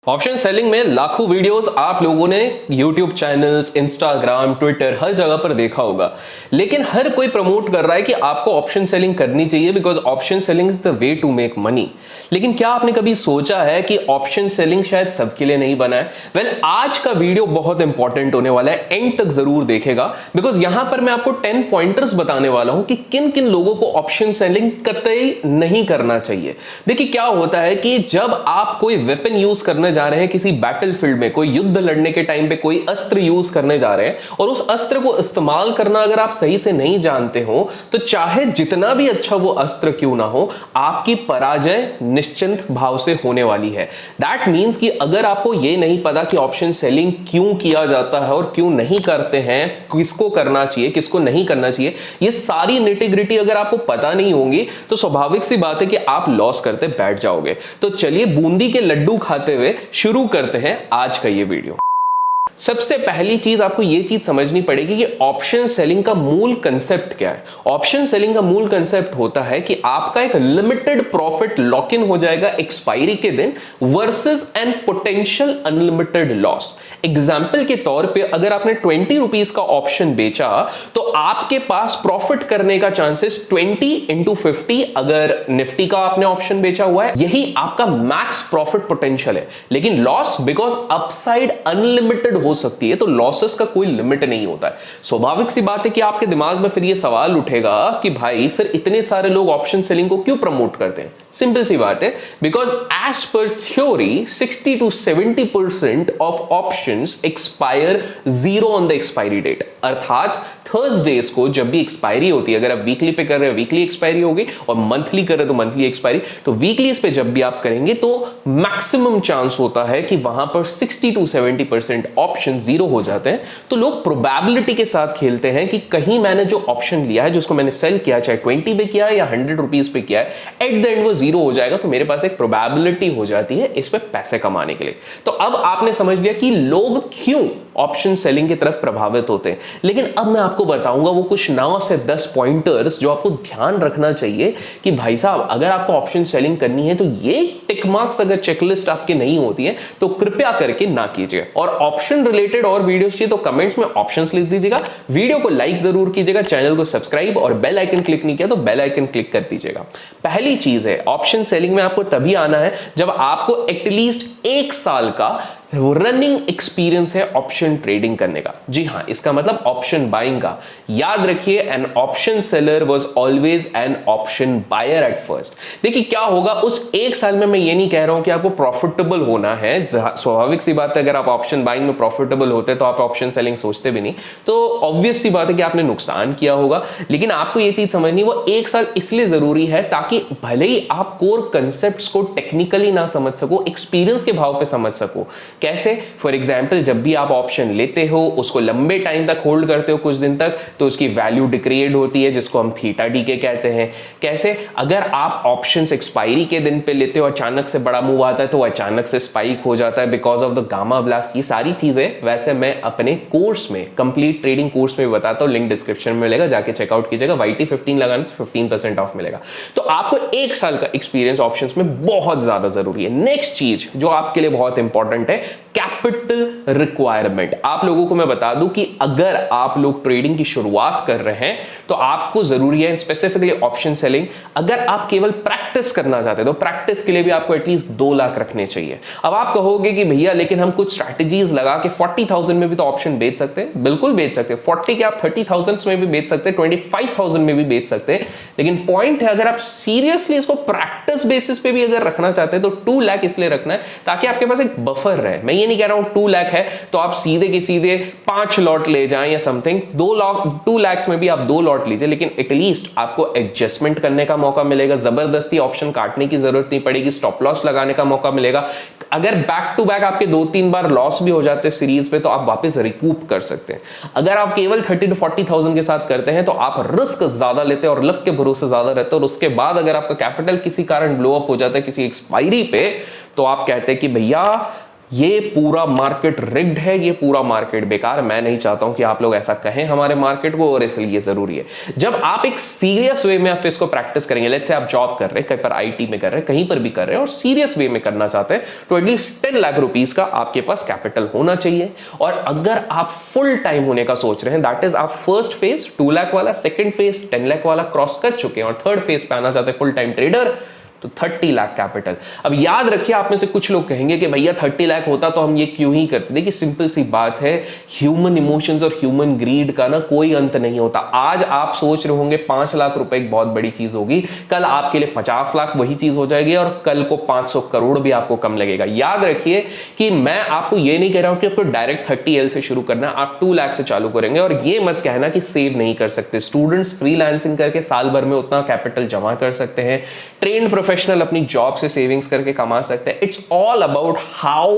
Option selling में लाखों videos आप लोगों ने YouTube चैनल्स, इंस्टाग्राम, ट्विटर हर जगह पर देखा होगा, लेकिन हर कोई प्रमोट कर रहा है कि आपको ऑप्शन सेलिंग करनी चाहिए because option selling is the way to make money. लेकिन क्या आपने कभी सोचा है कि ऑप्शन सेलिंग शायद सबके लिए नहीं बना है? वेल, आज का वीडियो बहुत इंपॉर्टेंट होने वाला है, एंड तक जरूर देखेगा बिकॉज यहां पर मैं आपको 10 पॉइंटर्स बताने वाला हूं कि किन किन लोगों को ऑप्शन सेलिंग कतई नहीं करना चाहिए। देखिए क्या होता है कि जब आप कोई वेपन यूज करने जा रहे हैं, किसी बैटलफील्ड में कोई युद्ध लड़ने के टाइम पे कोई अस्त्र यूज करने जा रहे हैं और उस अस्त्र को इस्तेमाल करना अगर आप सही से नहीं जानते हो तो चाहे जितना भी अच्छा वो अस्त्र क्यों ना हो, आपकी पराजय निश्चिंत भाव से होने वाली है। दैट मींस कि अगर आपको ये नहीं पता कि ऑप्शन सेलिंग क्यों किया जाता है और क्यों नहीं करते हैं, किसको करना चाहिए किसको नहीं करना चाहिए, ये सारी निटी-ग्रिटी अगर आपको पता नहीं होंगी तो स्वाभाविक सी बात है कि आप लॉस करते बैठ जाओगे। तो चलिए बूंदी के लड्डू खाते हुए शुरू करते हैं आज का ये वीडियो। सबसे पहली चीज आपको यह चीज समझनी पड़ेगी कि ऑप्शन सेलिंग का मूल कंसेप्ट क्या है। ऑप्शन सेलिंग का मूल कंसेप्ट होता है कि आपका एक लिमिटेड प्रॉफिट लॉक इन हो जाएगा एक्सपायरी के दिन versus an potential unlimited loss. Example के तौर पे अगर आपने 20 रुपीस का ऑप्शन बेचा तो आपके पास प्रॉफिट करने का चांसेस 20 into 50, अगर निफ्टी का आपने ऑप्शन बेचा हुआ है, यही आपका मैक्स प्रॉफिट पोटेंशियल है। लेकिन लॉस बिकॉज अपसाइड अनलिमिटेड हो सकती है, तो लॉसेस का कोई लिमिट नहीं होता है। स्वाभाविक सी बात है कि आपके दिमाग में फिर ये सवाल उठेगा कि भाई फिर इतने सारे लोग ऑप्शन सेलिंग को क्यों प्रमोट करते हैं? सिंपल सी बात है, because as per theory 60 to 70% of options expire zero on the expiry date. अर्थात थर्सडेज को जब भी एक्सपायरी होती है, अगर आप वीकली पे कर रहे हो वीकली एक्सपायरी होगी और मंथली कर रहे हो तो मंथली एक्सपायरी, तो वीकलीज पे जब भी आप करेंगे तो मैक्सिमम चांस होता है कि वहां पर 60 to 70% ऑप्शन जीरो हो जाते हैं। तो लोग प्रोबेबिलिटी के साथ खेलते हैं कि कहीं मैंने जो ऑप्शन लिया है, जिसको मैंने सेल किया, चाहे 20 पे किया है या 100 रुपीज पे किया है, एट द एंड वो जीरो हो जाएगा, तो मेरे पास एक प्रोबेबिलिटी हो जाती है इस पे पैसे कमाने के लिए। तो अब आपने समझ लिया कि लोग क्यों ऑप्शन सेलिंग की तरफ प्रभावित होते हैं। लेकिन अब मैं आपको बताऊंगा वो कुछ 9 से 10 पॉइंटर्स जो आपको ध्यान रखना चाहिए कि भाई साहब अगर आपको ऑप्शन सेलिंग करनी है तो ये टिक मार्क्स अगर चेकलिस्ट आपके नहीं होती है तो कृपया करके ना कीजिए। और ऑप्शन रिलेटेड और वीडियोस चाहिए तो कमेंट्स में ऑप्शंस लिख दीजिएगा, वीडियो को लाइक जरूर कीजिएगा, चैनल को सब्सक्राइब और बेल आइकन क्लिक नहीं किया तो बेल आइकन क्लिक कर दीजिएगा। पहली चीज है, ऑप्शन सेलिंग में आपको तभी आना है जब आपको एटलीस्ट 1 साल का रनिंग एक्सपीरियंस है ऑप्शन ट्रेडिंग करने का। जी हां, इसका मतलब ऑप्शन बाइंग का। याद रखिए, an option seller was always an option buyer at first. देखिए क्या होगा उस 1 साल में, मैं ये नहीं कह रहा हूं कि आपको प्रॉफिटेबल होना है। स्वाभाविक सी बात है, अगर आप ऑप्शन बाइंग में प्रॉफिटेबल होते तो आप ऑप्शन सेलिंग सोचते भी नहीं, तो ऑब्वियस सी बात है कि आपने नुकसान किया होगा। लेकिन आपको ये चीज समझनी, वो 1 साल इसलिए जरूरी है ताकि भले ही आप कोर कंसेप्ट्स को टेक्निकली ना समझ सको, एक्सपीरियंस के भाव पे समझ सको। कैसे? फॉर एग्जाम्पल, जब भी आप ऑप्शन लेते हो उसको लंबे टाइम तक होल्ड करते हो, कुछ दिन तक, तो उसकी वैल्यू डिक्रिएट होती है जिसको हम थीटा डी के कहते हैं। कैसे? अगर आप ऑप्शंस एक्सपायरी के दिन पे लेते हो, अचानक से बड़ा मूव आता है तो अचानक से स्पाइक हो जाता है because of the gamma blast. ये सारी चीजें वैसे मैं अपने कोर्स में, कंप्लीट ट्रेडिंग कोर्स में बताता हूं, लिंक डिस्क्रिप्शन में मिलेगा, जाके चेकआउट कीजिएगा। YT15 लगाने से 15% ऑफ मिलेगा। तो आपको 1 साल का एक्सपीरियंस ऑप्शंस में बहुत ज्यादा जरूरी है। नेक्स्ट चीज जो आपके लिए बहुत इंपॉर्टेंट है, कैपिटल रिक्वायरमेंट। आप लोगों को मैं बता दूं कि अगर आप लोग ट्रेडिंग की शुरुआत कर रहे हैं तो आपको जरूरी है, स्पेसिफिकली ऑप्शन सेलिंग, अगर आप केवल प्रैक्टिस करना चाहते हैं तो प्रैक्टिस के लिए भी आपको एटलीस्ट 2 लाख रखने चाहिए। अब आप कहोगे कि भैया लेकिन हम कुछ स्ट्रैटेजीज लगा के 40,000 में भी तो ऑप्शन बेच सकते हैं। बिल्कुल बेच सकते हैं, 40 के आप 30,000 में भी बेच सकते हैं, 25,000 में भी बेच सकते हैं। लेकिन पॉइंट है, अगर आप सीरियसली इसको प्रैक्टिस बेसिस पे भी अगर रखना चाहते हैं तो 2 लाख इसलिए रखना है ताकि आपके पास एक बफर रहे। मैं ये नहीं कह रहा हूं 2 लाख है तो आप सीधे के सीधे 5 लॉट ले जाएं या समथिंग। 2 लाख में भी आप 2 लॉट लीजिए, लेकिन एटलीस्ट आपको एडजस्टमेंट करने का मौका मिलेगा, जबरदस्ती ऑप्शन काटने की जरूरत नहीं पड़ेगी, स्टॉप लॉस लगाने का मौका मिलेगा। अगर बैक टू बैक आपके 2-3 बार लॉस भी हो जाते हैं सीरीज पे तो आप वापस रिकूप कर सकते हैं। अगर आप केवल 30 to 40,000 के साथ करते हैं तो आप रिस्क ज्यादा लेते हैं और लक के भरोसे ज्यादा रहते हैं, और उसके बाद अगर आपका कैपिटल किसी कारण ब्लो अप हो जाता है किसी एक्सपायरी पे, तो आप कहते हैं कि भैया ये पूरा मार्केट रिग्ड है, ये पूरा मार्केट बेकार। मैं नहीं चाहता हूं कि आप लोग ऐसा कहें हमारे मार्केट को, और इसलिए जरूरी है जब आप एक सीरियस वे में आप इसको प्रैक्टिस करेंगे। लेट्स से आप जॉब कर रहे हैं, कहीं पर आईटी में कर रहे हैं, कहीं पर भी कर रहे हैं और सीरियस वे में करना चाहते हैं, तो एटलीस्ट 10 लाख रुपीस का आपके पास कैपिटल होना चाहिए। और अगर आप फुल टाइम होने का सोच रहे हैं, दैट इज आप फर्स्ट फेज 2 लाख वाला, सेकंड फेज 10 लाख वाला क्रॉस कर चुके हैं और थर्ड फेज पे आना चाहते हैं फुल टाइम ट्रेडर, तो 30 लाख कैपिटल। अब याद रखिए, आप में से कुछ लोग कहेंगे कि भैया 30 लाख होता तो हम ये क्यों ही करते। देखिए सिंपल सी बात है, ह्यूमन इमोशंस और ह्यूमन ग्रीड का ना कोई अंत नहीं होता। आज आप सोच रहे होंगे 5 लाख रुपए एक बहुत बड़ी चीज होगी, कल आपके लिए 50 लाख वही चीज हो जाएगी और कल को 500 करोड़ भी आपको कम लगेगा। याद रखिए कि मैं आपको ये नहीं कह रहा हूं कि आपको डायरेक्ट 30L से शुरू करना, आप 2 लाख से चालू करेंगे। और ये मत कहना कि सेव नहीं कर सकते। स्टूडेंट्स फ्रीलांसिंग करके साल भर में उतना कैपिटल जमा कर सकते हैं, ट्रेन्ड प्रोफेशनल अपनी जॉब से सेविंग्स करके कमा सकते हैं। It's all about how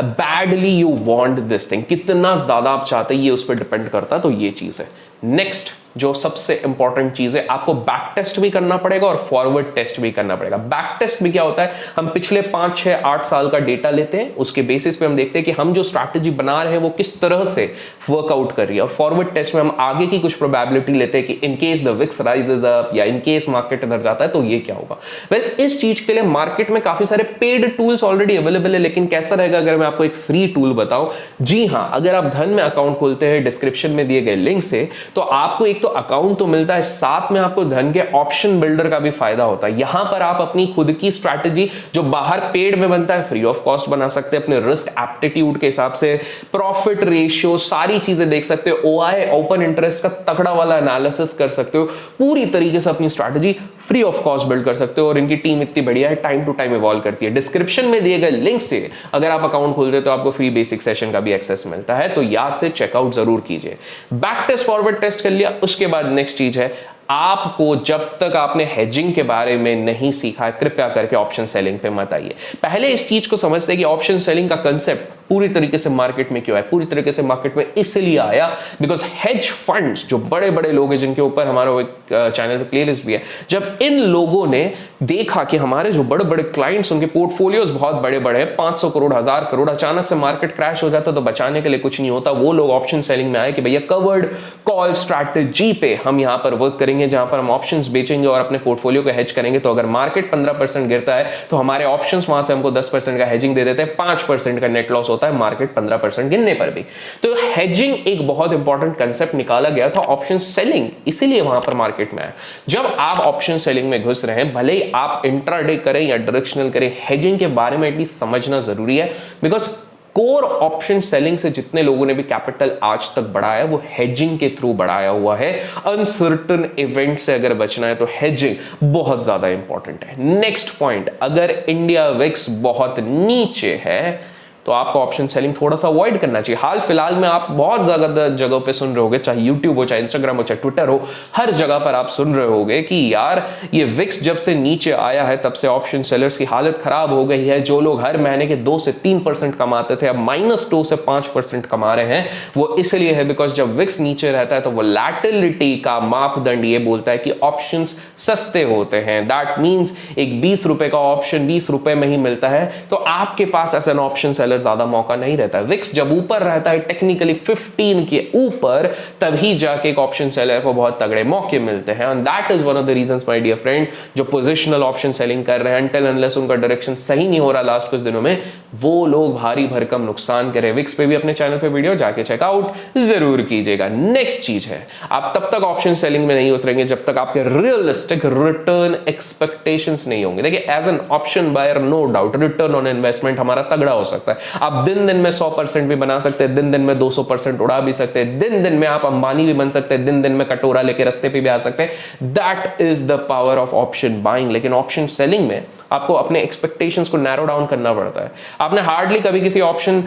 badly you want this thing, कितना ज्यादा आप चाहते हैं ये उस पर डिपेंड करता है। तो ये चीज है। नेक्स्ट जो सबसे इंपॉर्टेंट चीज है, आपको बैक टेस्ट भी करना पड़ेगा और फॉरवर्ड टेस्ट भी करना पड़ेगा। बैक टेस्ट में क्या होता है, हम पिछले 5, 6, 8 साल का डेटा लेते हैं, उसके बेसिस पे हम देखते हैं कि हम जो स्ट्रैटेजी बना रहे हैं वो किस तरह से वर्कआउट कर रही है। और फॉरवर्ड टेस्ट में हम आगे की कुछ प्रोबेबिलिटी लेते हैं कि in case the VIX rises up या इन केस मार्केट इधर जाता है तो ये क्या होगा। वेल, इस चीज के लिए मार्केट में काफी सारे पेड टूल्स ऑलरेडी अवेलेबल है, लेकिन कैसा रहेगा अगर मैं आपको एक फ्री टूल बताऊं। जी हां, अगर आप धन में अकाउंट खोलते हैं डिस्क्रिप्शन में दिए गए लिंक से, तो आपको एक तो अकाउंट तो मिलता है, साथ में आपको धन के ऑप्शन बिल्डर का भी फायदा होता है। यहां पर आप अपनी खुद की स्ट्रैटेजी जो बाहर पेड में बनता है फ्री ऑफ कॉस्ट बना सकते हैं, अपने रिस्क एप्टीट्यूड के हिसाब से, प्रॉफिट रेशियो, सारी चीजें देख सकते हो, ओआई ओपन इंटरेस्ट का तगड़ा वाला एनालिसिस कर सकते हो, पूरी तरीके से अपनी strategy free of cost build कर सकते हो। और इनकी टीम इतनी बढ़िया है, टाइम टू टाइम इवॉल्व करती है। डिस्क्रिप्शन में दिए गए लिंक से अगर आप अकाउंट खोलते हो तो आपको फ्री बेसिक सेशन का भी एक्सेस मिलता है, तो याद से चेकआउट जरूर कीजिए। बैक टेस्ट फॉरवर्ड टेस्ट कर लिया, उसके बाद नेक्स्ट चीज है, आपको जब तक आपने हेजिंग के बारे में नहीं सीखा है, कृपया करके ऑप्शन सेलिंग पे मत आइए। पहले इस चीज को समझते हैं कि ऑप्शन सेलिंग का कंसेप्ट पूरी तरीके से मार्केट में क्यों है। पूरी तरीके से मार्केट में इसलिए आया बिकॉज हेज फंड्स, जो बड़े बड़े लोग हैं जिनके ऊपर हमारा एक चैनल पे प्लेलिस्ट भी है, जब इन लोगों ने देखा कि हमारे जो बड़े बड़े क्लाइंट्स, उनके पोर्टफोलियोज बहुत बड़े बड़े हैं, 500 करोड़, 1000 करोड़, अचानक से मार्केट क्रैश हो जाता तो बचाने के लिए कुछ नहीं होता। वो लोग ऑप्शन सेलिंग में आए कि भैया कवर्ड कॉल स्ट्रैटेजी पे हम यहां पर वर्क करेंगे, जहां पर हम ऑप्शंस बेचेंगे और अपने पोर्टफोलियो को हेज करेंगे। तो अगर मार्केट 15% गिरता है तो हमारे ऑप्शंस वहां से हमको 10% का हेजिंग दे देते हैं, 5% का नेट लॉस होता है मार्केट 15% गिरने पर भी। तो हेजिंग एक बहुत इंपॉर्टेंट कंसेप्ट निकाला गया था ऑप्शन सेलिंग, इसीलिए वहां पर मार्केट में आया। जब आप ऑप्शन सेलिंग में घुस रहे हैं, भले ही आप इंट्राडे करें या डायरेक्शनल करें, हेजिंग के बारे में एटलीस्ट समझना जरूरी है। बिकॉज कोर ऑप्शन सेलिंग से जितने लोगों ने भी कैपिटल आज तक बढ़ाया वो हेजिंग के थ्रू बढ़ाया हुआ है। अनसर्टन इवेंट से अगर बचना है तो हेजिंग बहुत ज्यादा इंपॉर्टेंट है। नेक्स्ट पॉइंट, अगर इंडिया विक्स बहुत नीचे है तो आपको ऑप्शन सेलिंग थोड़ा सा अवॉइड करना चाहिए। हाल फिलहाल में आप बहुत ज्यादा जगह पे सुन रहे होगे, चाहे यूट्यूब हो, चाहे इंस्टाग्राम हो, चाहे ट्विटर हो, हर जगह पर आप सुन रहे होगे कि यार ये विक्स जब से नीचे आया है तब से ऑप्शन सेलर्स की हालत खराब हो गई है। जो लोग हर महीने के 2 से 3% कमाते थे, अब -2 से 5% कमा रहे हैं। वो इसलिए है बिकॉज जब विक्स नीचे रहता है तो वो लैटिलिटी का मापदंड ये बोलता है कि ऑप्शन सस्ते होते हैं। दैट मीन्स एक 20 रुपए का ऑप्शन 20 रुपए में ही मिलता है, तो आपके पास एज एन ऑप्शन सेलर ज्यादा मौका नहीं रहता। विक्स जब ऊपर रहता है, टेक्निकली 15 के ऊपर, तभी जाके एक ऑप्शन सेलर को बहुत तगड़े मौके मिलते हैं। And that is one of the reasons my dear friend, जो पोजिशनल ऑप्शन सेलिंग कर रहे हैं, अनटिल अनलेस उनका डायरेक्शन सही नहीं हो रहा लास्ट कुछ दिनों में, वो लोग भारी भरकम नुकसान करे। विक्स पे भी अपने चैनल पे वीडियो जाके चेकआउट जरूर कीजिएगा। नेक्स्ट चीज है, आप तब तक ऑप्शन सेलिंग में नहीं उतरेंगे जब तक आपके रियलिस्टिक रिटर्न एक्सपेक्टेशंस नहीं होंगे। देखिए as an option buyer no doubt return on investment हमारा तगड़ा हो सकता है। आप दिन दिन में 100% भी बना सकते हैं, दिन दिन में 200% उड़ा भी सकते हैं, दिन दिन में आप अंबानी भी बन सकते हैं, दिन दिन में कटोरा लेके रास्ते पे भी आ सकते हैं। That is the power of option buying. लेकिन ऑप्शन सेलिंग में आपको अपने एक्सपेक्टेशंस को नैरो डाउन करना पड़ता है। आपने हार्डली कभी किसी ऑप्शन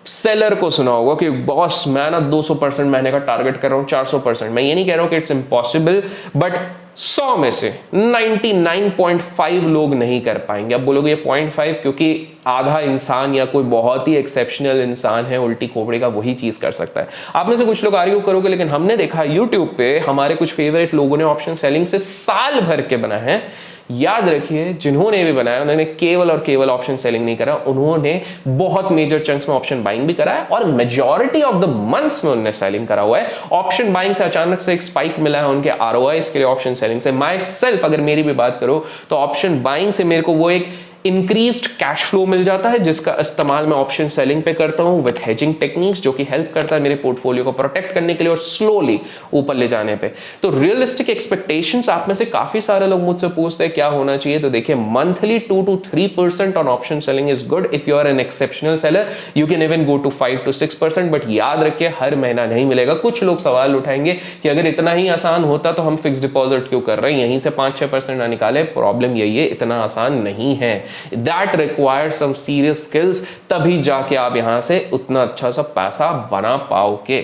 सेलर को सुना होगा कि बॉस मैं ना 200% महीने का टारगेट कर रहा हूं, 400%। मैं ये नहीं कह रहा हूं कि इट्स इम्पॉसिबल, बट 100 में से 99.5 लोग नहीं कर पाएंगे। अब बोलोगे ये 0.5 क्योंकि आधा इंसान या कोई बहुत ही एक्सेप्शनल इंसान है उल्टी खोपड़ी का, वही चीज कर सकता है। आप में से कुछ लोग आर्ग्यू करोगे, लेकिन हमने देखा यूट्यूब पे हमारे कुछ फेवरेट लोगों ने ऑप्शन सेलिंग से साल भर के बना है याद रखिए, जिन्होंने भी बनाया उन्होंने केवल और केवल ऑप्शन सेलिंग नहीं करा, उन्होंने बहुत मेजर चंक्स में ऑप्शन बाइंग भी करा है और मेजॉरिटी ऑफ द मंथ्स में उन्होंने सेलिंग करा हुआ है। ऑप्शन बाइंग से अचानक से एक स्पाइक मिला है उनके आरओआई के लिए ऑप्शन सेलिंग से। माई सेल्फ अगर मेरी भी बात करो तो ऑप्शन बाइंग से मेरे को वो एक इंक्रीज्ड कैश फ्लो मिल जाता है जिसका इस्तेमाल मैं ऑप्शन सेलिंग पे करता हूं विद हेजिंग टेक्निक्स, जो कि हेल्प करता है मेरे पोर्टफोलियो को प्रोटेक्ट करने के लिए और स्लोली ऊपर ले जाने पे। तो रियलिस्टिक एक्सपेक्टेशंस आप में से काफी सारे लोग मुझसे पूछते हैं क्या होना चाहिए, तो देखिए monthly 2 to 3% on option selling is good. If you are an exceptional seller you can even go to 5 to 6%, but याद रखिए हर महीना नहीं मिलेगा। कुछ लोग सवाल उठाएंगे कि अगर इतना ही आसान होता तो हम फिक्स डिपॉजिट क्यों कर रहे हैं, यहीं से 5-6% ना निकाले। प्रॉब्लम यही है, इतना आसान नहीं है। That requires some serious skills, तभी जाके आप यहां से उतना अच्छा सा पैसा बना पाओगे।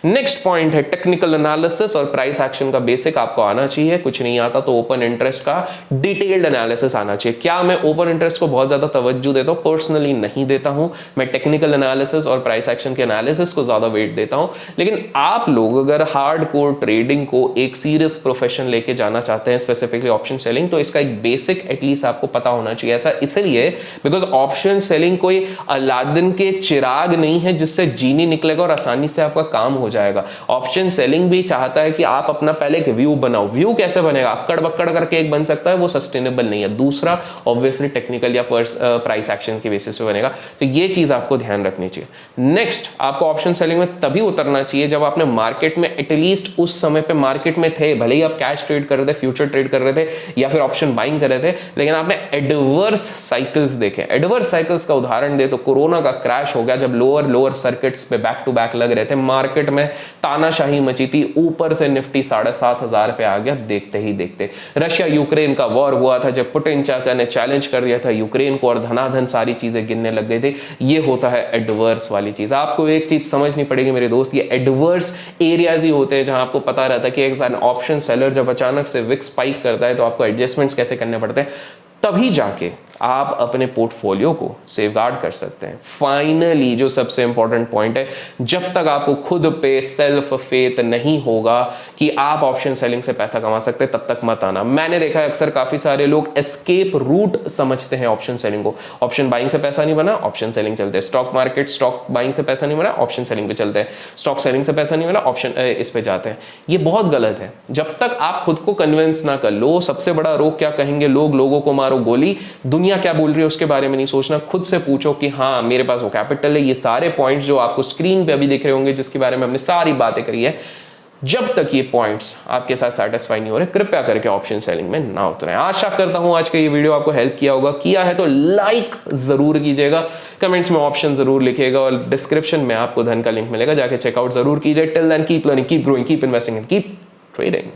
नेक्स्ट पॉइंट है टेक्निकल एनालिसिस और प्राइस एक्शन का बेसिक आपको आना चाहिए। कुछ नहीं आता तो ओपन इंटरेस्ट का डिटेल्ड एनालिसिस आना चाहिए। क्या मैं ओपन इंटरेस्ट को बहुत ज्यादा तवज्जो देता हूं? पर्सनली नहीं देता हूं। मैं टेक्निकल एनालिसिस और प्राइस एक्शन के एनालिसिस को ज्यादा वेट देता हूं। लेकिन आप लोग अगर हार्डकोर ट्रेडिंग को एक सीरियस प्रोफेशन लेके जाना चाहते हैं, स्पेसिफिकली ऑप्शन सेलिंग, तो इसका एक बेसिक एटलीस्ट आपको पता होना चाहिए। ऐसा इसलिए बिकॉज ऑप्शन सेलिंग कोई अलादीन के चिराग नहीं है जिससे जीनी निकलेगा और आसानी से आपका काम हो जाएगा। ऑप्शन सेलिंग भी चाहता है कि आप अपना पहले एक व्यू बनाओ। व्यू कैसे बनेगा? अक्कड़ बक्कड़ करके एक बन सकता है, वो सस्टेनेबल नहीं है। दूसरा ऑब्वियसली टेक्निकल या प्राइस एक्शन के बेसिस पे बनेगा। तो ये चीज आपको ध्यान रखनी चाहिए। नेक्स्ट, आपको ऑप्शन सेलिंग में तभी उतरना चाहिए जब आपने मार्केट में एटलीस्ट उस समय पे मार्केट में थे, भले ही आप कैश ट्रेड कर रहे थे, फ्यूचर ट्रेड कर रहे थे या फिर ऑप्शन बाइंग कर रहे थे, लेकिन आपने एडवर्स साइकिल्स देखे। एडवर्स साइकिल्स का उदाहरण दे तो कोरोना का क्रैश हो गया, जब लोअर सर्किट्स पे बैक टू बैक लग रहे थे, मार्केट में तानाशाही मची थी, ऊपर से निफ्टी 7,500 पे आ गया देखते ही देखते। रशिया यूक्रेन का वॉर हुआ था, जब पुतिन चाचा ने चैलेंज कर दिया था यूक्रेन को और धनाधन सारी चीजें गिनने लग गए थे। ये होता है एडवर्स वाली चीज। आपको एक चीज समझनी पड़ेगी मेरे दोस्त, ये एडवर्स एरियाज ही होते हैं जहां आपको पता रहता है कि एक ऑप्शन सेलर जब अचानक से विक्स स्पाइक करता है तो आपको एडजस्टमेंट्स कैसे करने पड़ते हैं, तभी जाके आप अपने पोर्टफोलियो को सेफगार्ड कर सकते हैं। फाइनली जो सबसे इंपॉर्टेंट पॉइंट है, जब तक आपको खुद पे सेल्फ फेथ नहीं होगा कि आप ऑप्शन सेलिंग से पैसा कमा सकते हैं, तब तक मत आना। मैंने देखा है अक्सर काफी सारे लोग एस्केप रूट समझते हैं ऑप्शन सेलिंग को। ऑप्शन बाइंग से पैसा नहीं बना, ऑप्शन सेलिंग चलते हैं। स्टॉक मार्केट, स्टॉक बाइंग से पैसा नहीं बना, ऑप्शन सेलिंग पे चलते हैं। स्टॉक सेलिंग से पैसा नहीं बना, ऑप्शन इस पे जाते हैं। ये बहुत गलत है। जब तक आप खुद को कन्विंस ना कर लो, सबसे बड़ा रोग क्या कहेंगे लोग, लोगों को मारो गोली, दुनिया क्या बोल रही है उसके बारे में नहीं सोचना। खुद से पूछो कि हाँ मेरे पास वो कैपिटल है। ये सारे पॉइंट्स जो आपको स्क्रीन पे अभी दिख रहे होंगे, जिसके बारे में हमने सारी बातें करी है, जब तक ये पॉइंट्स आपके साथ सेटिस्फाई नहीं हो रहे, कृपया करके ऑप्शन सेलिंग में ना उतरें। आशा करता हूं आज का ये वीडियो आपको हेल्प किया होगा। किया है तो लाइक जरूर कीजिएगा, कमेंट्स में ऑप्शन जरूर लिखिएगा और डिस्क्रिप्शन में आपको धन का लिंक मिलेगा, जाके चेकआउट जरूर कीजिए। Till then keep learning, keep growing, keep investing and keep trading.